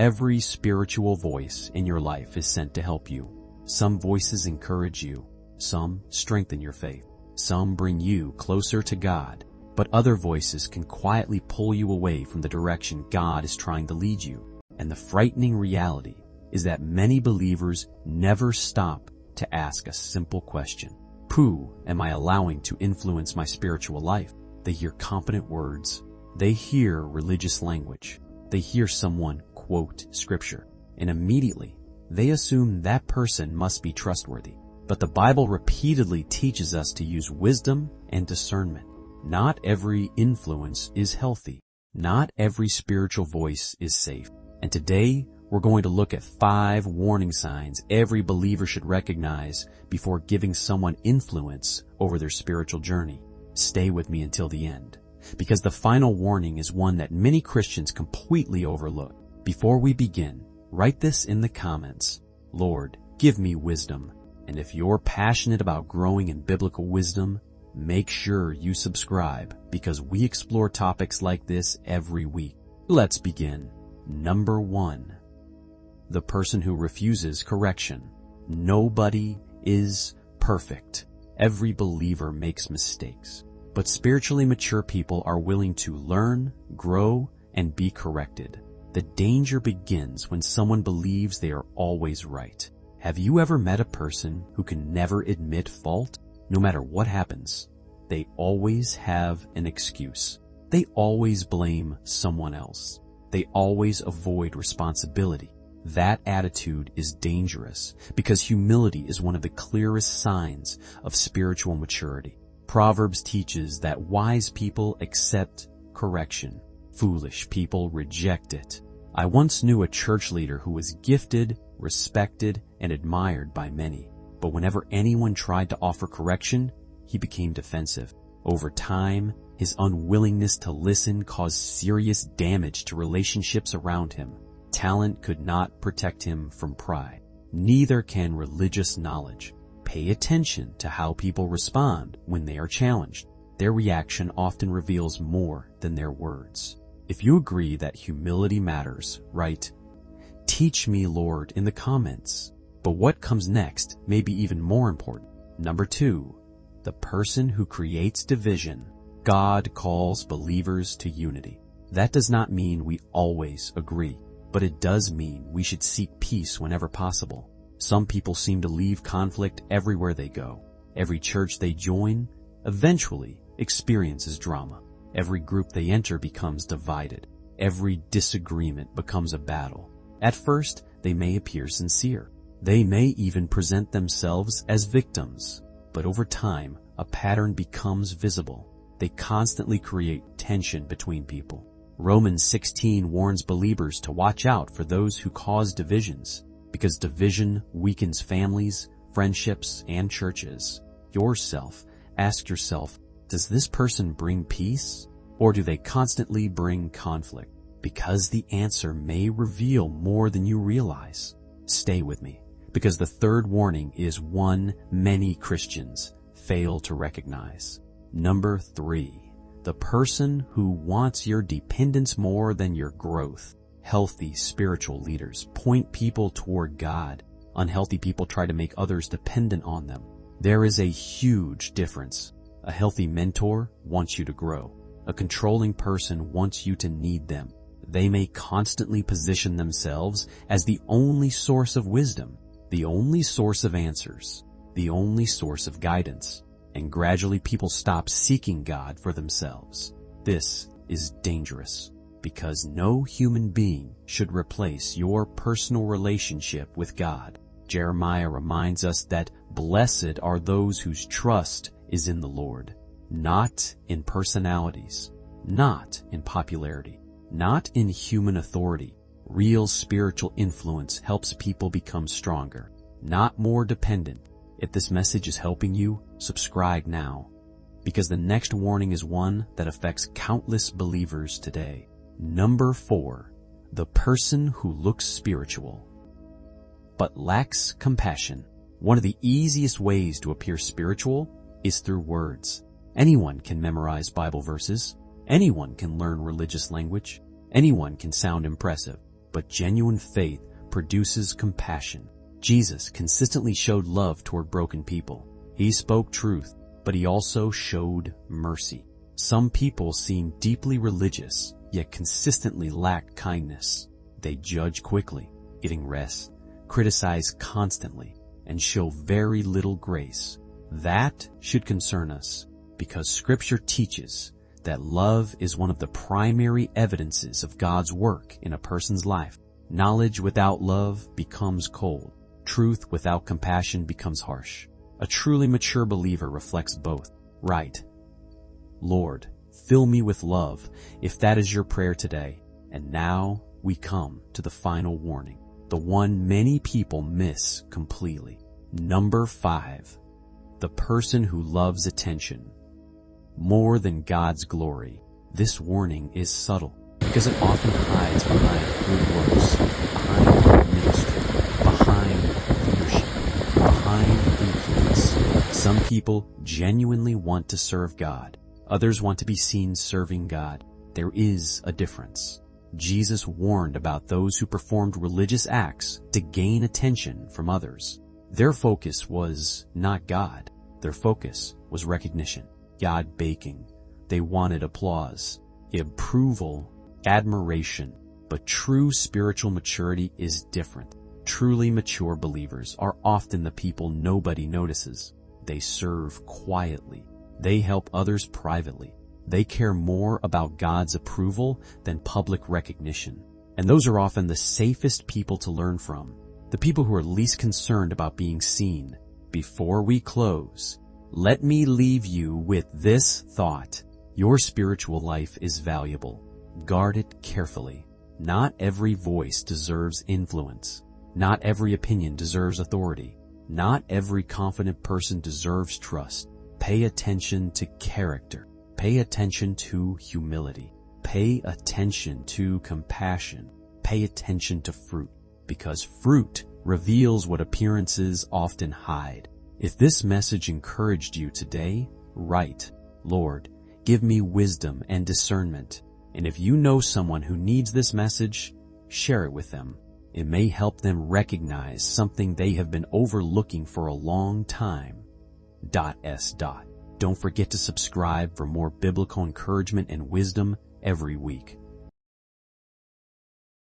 Every spiritual voice in your life is sent to help you. Some voices encourage you, some strengthen your faith, some bring you closer to God, but other voices can quietly pull you away from the direction God is trying to lead you. And the frightening reality is that many believers never stop to ask a simple question. Who am I allowing to influence my spiritual life? They hear confident words. They hear religious language. They hear someone quote scripture, and immediately they assume that person must be trustworthy. But the Bible repeatedly teaches us to use wisdom and discernment. Not every influence is healthy. Not every spiritual voice is safe. And today, we're going to look at 5 warning signs every believer should recognize before giving someone influence over their spiritual journey. Stay with me until the end, because the final warning is one that many Christians completely overlook. Before we begin, write this in the comments. Lord, give me wisdom. And if you're passionate about growing in biblical wisdom, make sure you subscribe, because we explore topics like this every week. Let's begin. Number 1. The person who refuses correction. Nobody is perfect. Every believer makes mistakes. But spiritually mature people are willing to learn, grow, and be corrected. The danger begins when someone believes they are always right. Have you ever met a person who can never admit fault? No matter what happens, they always have an excuse. They always blame someone else. They always avoid responsibility. That attitude is dangerous because humility is one of the clearest signs of spiritual maturity. Proverbs teaches that wise people accept correction. Foolish people reject it. I once knew a church leader who was gifted, respected, and admired by many. But whenever anyone tried to offer correction, he became defensive. Over time, his unwillingness to listen caused serious damage to relationships around him. Talent could not protect him from pride. Neither can religious knowledge. Pay attention to how people respond when they are challenged. Their reaction often reveals more than their words. If you agree that humility matters, write, "Teach me, Lord," in the comments. But what comes next may be even more important. Number 2, the person who creates division. God calls believers to unity. That does not mean we always agree, but it does mean we should seek peace whenever possible. Some people seem to leave conflict everywhere they go. Every church they join eventually experiences drama. Every group they enter becomes divided. Every disagreement becomes a battle. At first, they may appear sincere. They may even present themselves as victims. But over time, a pattern becomes visible. They constantly create tension between people. Romans 16 warns believers to watch out for those who cause divisions, because division weakens families, friendships, and churches. Ask yourself, does this person bring peace, or do they constantly bring conflict? Because the answer may reveal more than you realize. Stay with me, because the third warning is one many Christians fail to recognize. Number 3, the person who wants your dependence more than your growth. Healthy spiritual leaders point people toward God. Unhealthy people try to make others dependent on them. There is a huge difference. A healthy mentor wants you to grow. A controlling person wants you to need them. They may constantly position themselves as the only source of wisdom, the only source of answers, the only source of guidance. And gradually people stop seeking God for themselves. This is dangerous, because no human being should replace your personal relationship with God. Jeremiah reminds us that blessed are those whose trust is in the Lord, not in personalities, not in popularity, not in human authority. Real spiritual influence helps people become stronger, not more dependent. If this message is helping you, subscribe now, because the next warning is one that affects countless believers today. Number 4, the person who looks spiritual but lacks compassion. One of the easiest ways to appear spiritual is through words. Anyone can memorize Bible verses. Anyone can learn religious language. Anyone can sound impressive. but genuine faith produces compassion. Jesus consistently showed love toward broken people. He spoke truth, but he also showed mercy. Some people seem deeply religious, yet consistently lack kindness. They judge quickly, getting rest, criticize constantly, and show very little grace. That should concern us, because Scripture teaches that love is one of the primary evidences of God's work in a person's life. Knowledge without love becomes cold. Truth without compassion becomes harsh. A truly mature believer reflects both. Right. Lord, fill me with love, if that is your prayer today. And now we come to the final warning, the one many people miss completely. Number 5. The person who loves attention more than God's glory. This warning is subtle because it often hides behind good works, behind ministry, behind leadership, behind influence. Some people genuinely want to serve God. Others want to be seen serving God. There is a difference. Jesus warned about those who performed religious acts to gain attention from others. Their focus was not God. Their focus was recognition. God baking. They wanted applause, approval, admiration. But true spiritual maturity is different. Truly mature believers are often the people nobody notices. They serve quietly. They help others privately. They care more about God's approval than public recognition. And those are often the safest people to learn from. The people who are least concerned about being seen. Before we close, let me leave you with this thought. Your spiritual life is valuable. Guard it carefully. Not every voice deserves influence. Not every opinion deserves authority. Not every confident person deserves trust. Pay attention to character. Pay attention to humility. Pay attention to compassion. Pay attention to fruit, because fruit reveals what appearances often hide. If this message encouraged you today, write, Lord, give me wisdom and discernment. And if you know someone who needs this message, share it with them. It may help them recognize something they have been overlooking for a long time. Don't forget to subscribe for more biblical encouragement and wisdom every week.